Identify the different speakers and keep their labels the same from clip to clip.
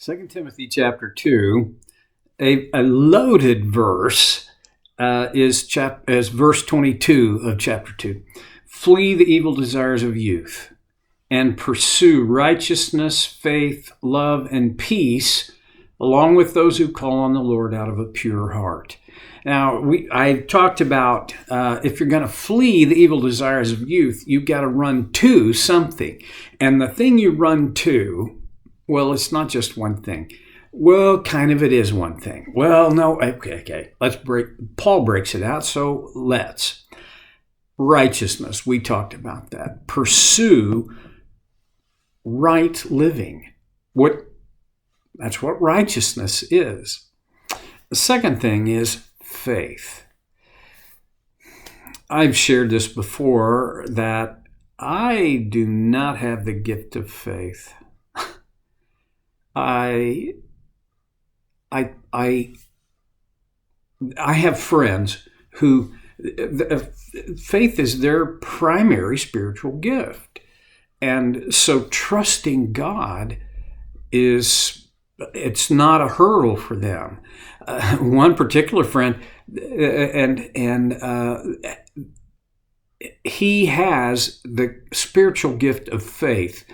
Speaker 1: 2 Timothy chapter 2, a loaded verse is verse 22 of chapter 2. Flee the evil desires of youth and pursue righteousness, faith, love, and peace, along with those who call on the Lord out of a pure heart. Now, I talked about if you're going to flee the evil desires of youth, you've got to run to something. And the thing you run to, well, it's not just one thing. Well, kind of it is one thing. Well, no, okay. Paul breaks it out, so let's. Righteousness, we talked about that. Pursue right living. That's what righteousness is. The second thing is faith. I've shared this before that I do not have the gift of faith. I have friends who faith is their primary spiritual gift. And so trusting God it's not a hurdle for them. One particular friend, he has the spiritual gift of faith,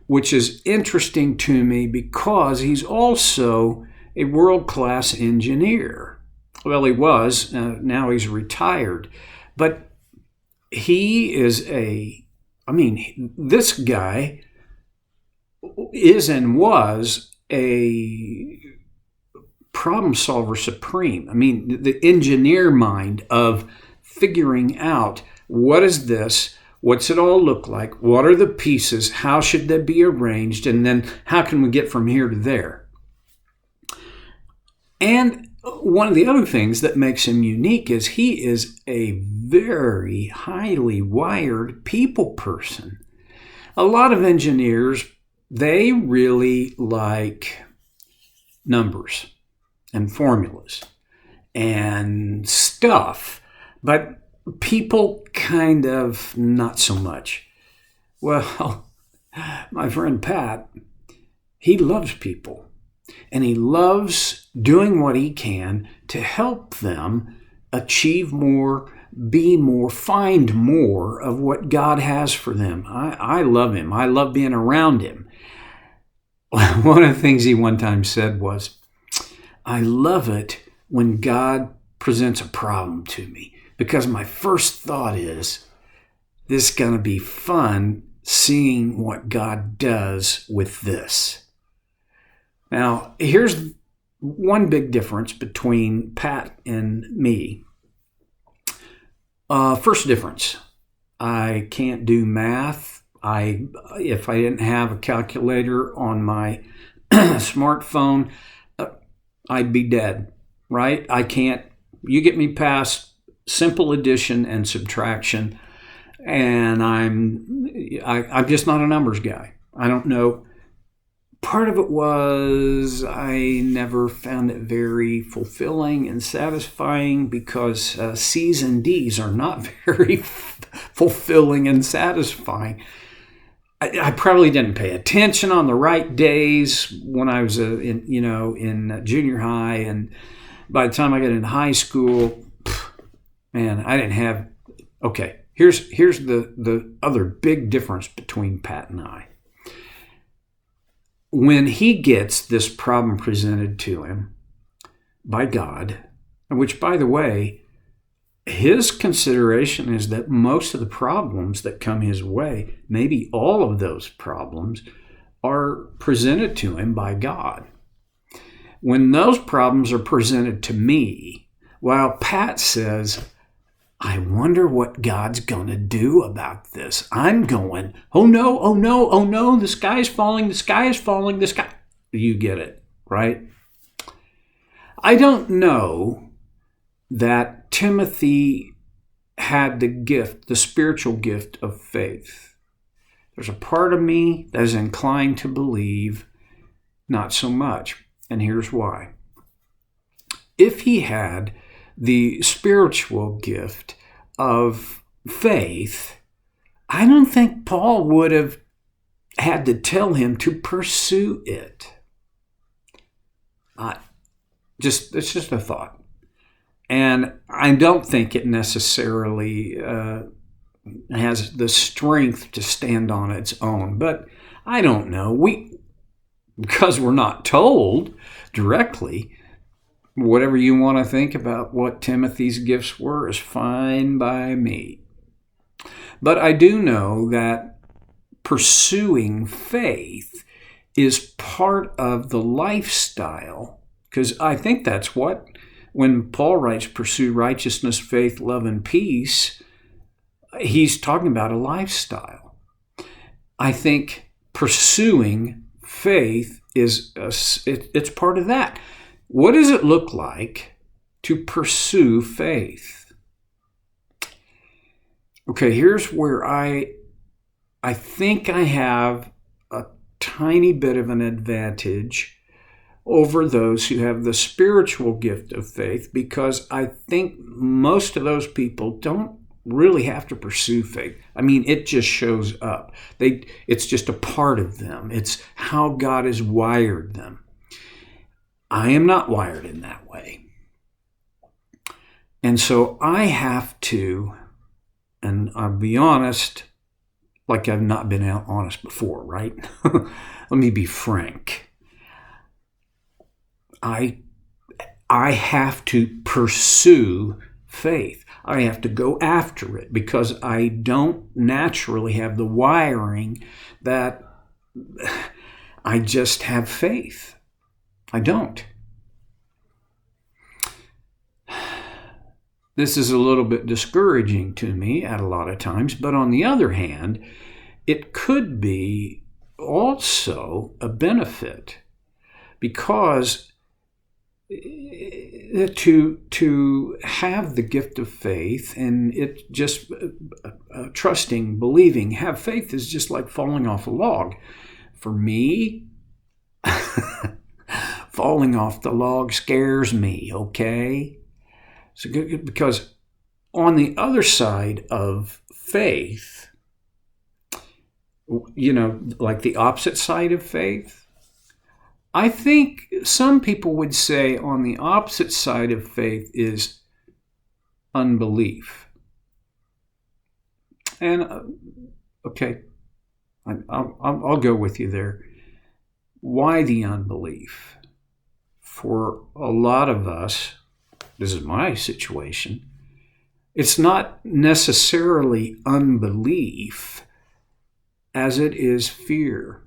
Speaker 1: which is interesting to me because he's also a world-class engineer. Well, he was. Now he's retired. But he is this guy is and was a problem solver supreme. The engineer mind of figuring out what is this, what's it all look like, what are the pieces, how should they be arranged, and then how can we get from here to there. And one of the other things that makes him unique is he is a very highly wired people person. A lot of engineers, they really like numbers and formulas and stuff, but people kind of not so much. Well, my friend Pat, he loves people, and he loves doing what he can to help them achieve more, be more, find more of what God has for them. I love him. I love being around him. One of the things he one time said was, I love it when God presents a problem to me, because my first thought is, this is going to be fun seeing what God does with this. Now, here's one big difference between Pat and me. First difference, I can't do math. If I didn't have a calculator on my smartphone, I'd be dead, right? I can't. You get me past simple addition and subtraction, and I'm just not a numbers guy. I don't know. Part of it was I never found it very fulfilling and satisfying because C's and D's are not very fulfilling and satisfying. I probably didn't pay attention on the right days when I was in junior high, and by the time I got into high school, man, I didn't have. Okay, here's the other big difference between Pat and I. When he gets this problem presented to him by God, which, by the way, his consideration is that most of the problems that come his way, maybe all of those problems, are presented to him by God. When those problems are presented to me, while Pat says, I wonder what God's going to do about this, I'm going, oh no, the sky is falling, the sky. You get it, right? I don't know that Timothy had the spiritual gift of faith. There's a part of me that is inclined to believe not so much, and here's why. If he had the spiritual gift of faith, I don't think Paul would have had to tell him to pursue it. It's just a thought. And I don't think it necessarily has the strength to stand on its own. But I don't know. Because we're not told directly, whatever you want to think about what Timothy's gifts were is fine by me. But I do know that pursuing faith is part of the lifestyle, because I think that's when Paul writes, pursue righteousness, faith, love, and peace, he's talking about a lifestyle. I think pursuing faith it's part of that. What does it look like to pursue faith? Okay, here's where I think I have a tiny bit of an advantage over those who have the spiritual gift of faith, because I think most of those people don't really have to pursue faith. I mean, it just shows up. It's just a part of them. It's how God has wired them. I am not wired in that way. And so I have to, and I'll be honest, like I've not been honest before, right? Let me be frank. I have to pursue faith. I have to go after it because I don't naturally have the wiring that I just have faith. I don't. This is a little bit discouraging to me at a lot of times, but on the other hand, it could be also a benefit, because to have the gift of faith and it just trusting, believing, have faith is just like falling off a log. For me, falling off the log scares me, okay? So, because on the other side of faith, like the opposite side of faith, I think some people would say on the opposite side of faith is unbelief. And okay, I'll go with you there. Why the unbelief? For a lot of us, this is my situation, it's not necessarily unbelief as it is fear.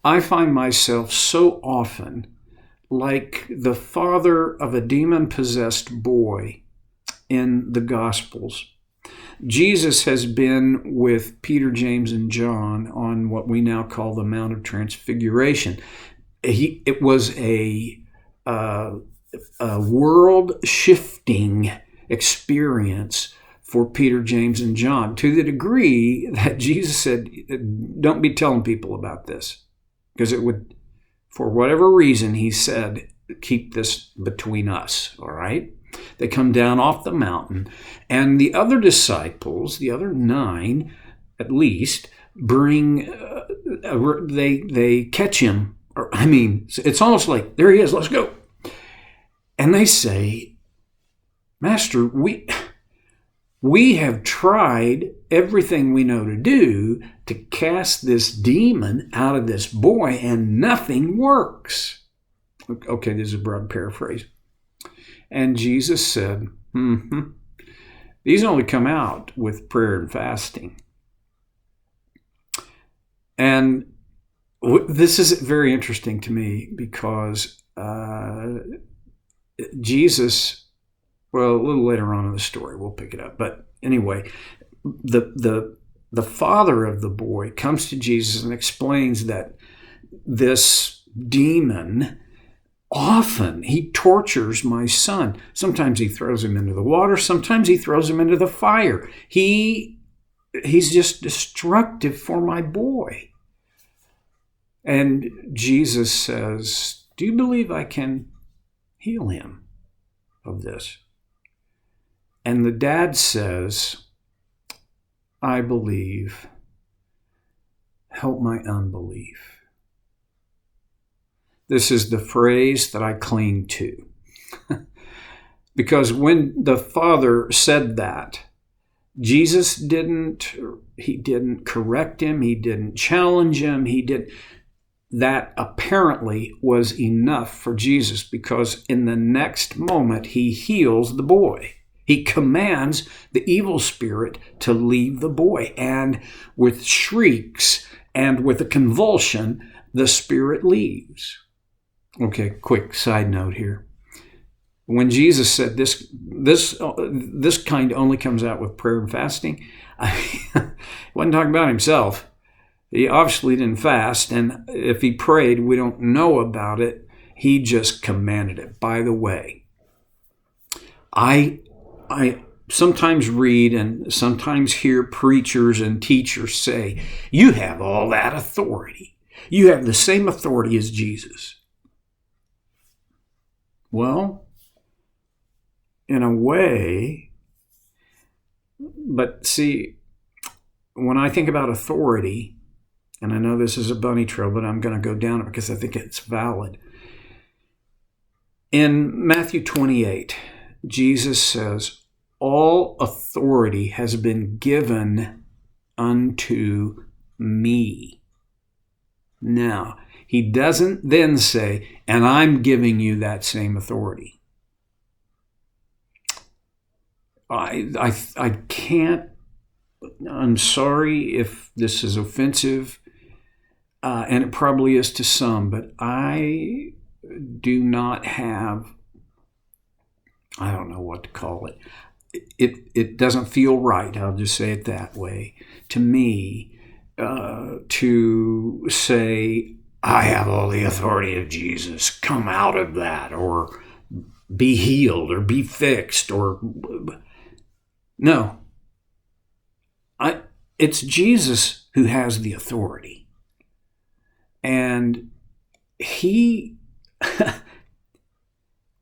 Speaker 1: I find myself so often like the father of a demon-possessed boy in the Gospels. Jesus has been with Peter, James, and John on what we now call the Mount of Transfiguration. It was a world-shifting experience for Peter, James, and John, to the degree that Jesus said, don't be telling people about this. Because it would, for whatever reason, he said, keep this between us, all right? They come down off the mountain, and the other disciples, the other 9 at least, they catch him. It's almost like, there he is, let's go. And they say, Master, we have tried everything we know to do to cast this demon out of this boy, and nothing works. Okay, this is a broad paraphrase. And Jesus said, these only come out with prayer and fasting. And this is very interesting to me because Jesus, well, a little later on in the story, we'll pick it up. But anyway, the father of the boy comes to Jesus and explains that this demon, often he tortures my son. Sometimes he throws him into the water. Sometimes he throws him into the fire. He's just destructive for my boy. And Jesus says, do you believe I can heal him of this? And the dad says, I believe. Help my unbelief. This is the phrase that I cling to. Because when the Father said that, Jesus didn't correct him, he didn't challenge him, that apparently was enough for Jesus, because in the next moment he heals the boy. He commands the evil spirit to leave the boy, and with shrieks and with a convulsion, the spirit leaves. Okay, quick side note here. When Jesus said this kind only comes out with prayer and fasting, he wasn't talking about himself. He obviously didn't fast, and if he prayed, we don't know about it. He just commanded it. By the way, I sometimes read and sometimes hear preachers and teachers say, you have all that authority. You have the same authority as Jesus. Well, in a way, but see, when I think about authority, and I know this is a bunny trail, but I'm going to go down it because I think it's valid. In Matthew 28, Jesus says, all authority has been given unto me. Now, he doesn't then say, and I'm giving you that same authority. I can't, I'm sorry if this is offensive, and it probably is to some, but I do not have, I don't know what to call it. It doesn't feel right, I'll just say it that way, to me, to say, I have all the authority of Jesus, come out of that, or be healed, or be fixed, or... No. It's Jesus who has the authority. And he,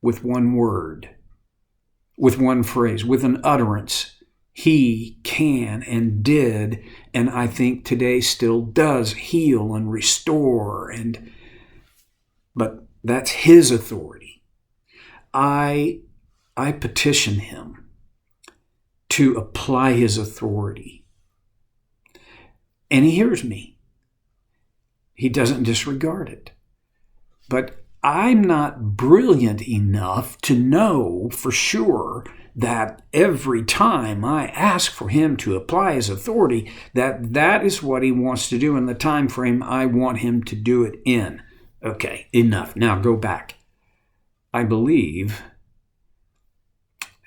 Speaker 1: with one word, with one phrase, with an utterance, he can and did, and I think today still does, heal and restore. But that's his authority. I petition him to apply his authority. And he hears me. He doesn't disregard it. But I'm not brilliant enough to know for sure that every time I ask for him to apply his authority, that is what he wants to do in the time frame I want him to do it in. Okay, enough. Now go back. I believe...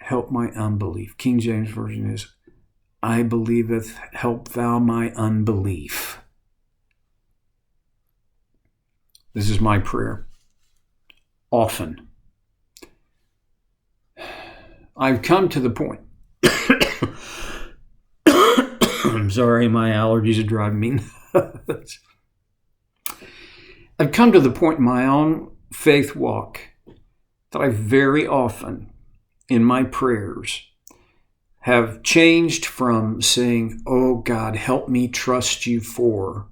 Speaker 1: help my unbelief. King James Version is, I believeth, help thou my unbelief. This is my prayer. Often. I've come to the point. I'm sorry, my allergies are driving me nuts. I've come to the point in my own faith walk that I very often, in my prayers, have changed from saying, oh God, help me trust you for,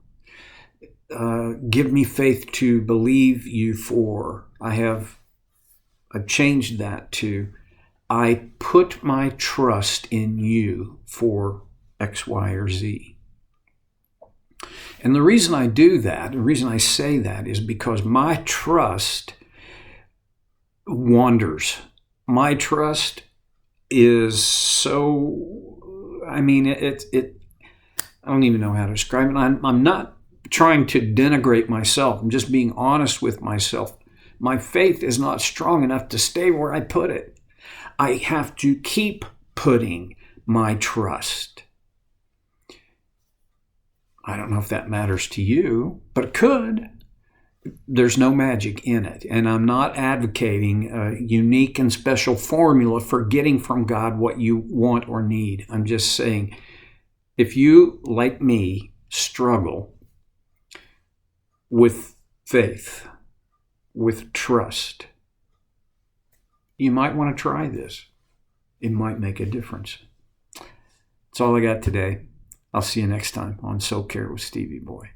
Speaker 1: give me faith to believe you for. I've changed that to, I put my trust in you for X, Y, or Z. And the reason I do that, the reason I say that, is because my trust wanders. My trust is so, I mean, I don't even know how to describe it. I'm not trying to denigrate myself. I'm just being honest with myself. My faith is not strong enough to stay where I put it. I have to keep putting my trust. I don't know if that matters to you, but it could. There's no magic in it. And I'm not advocating a unique and special formula for getting from God what you want or need. I'm just saying, if you, like me, struggle with faith, with trust, you might want to try this. It might make a difference. That's all I got today. I'll see you next time on Soul Care with Stevie Boy.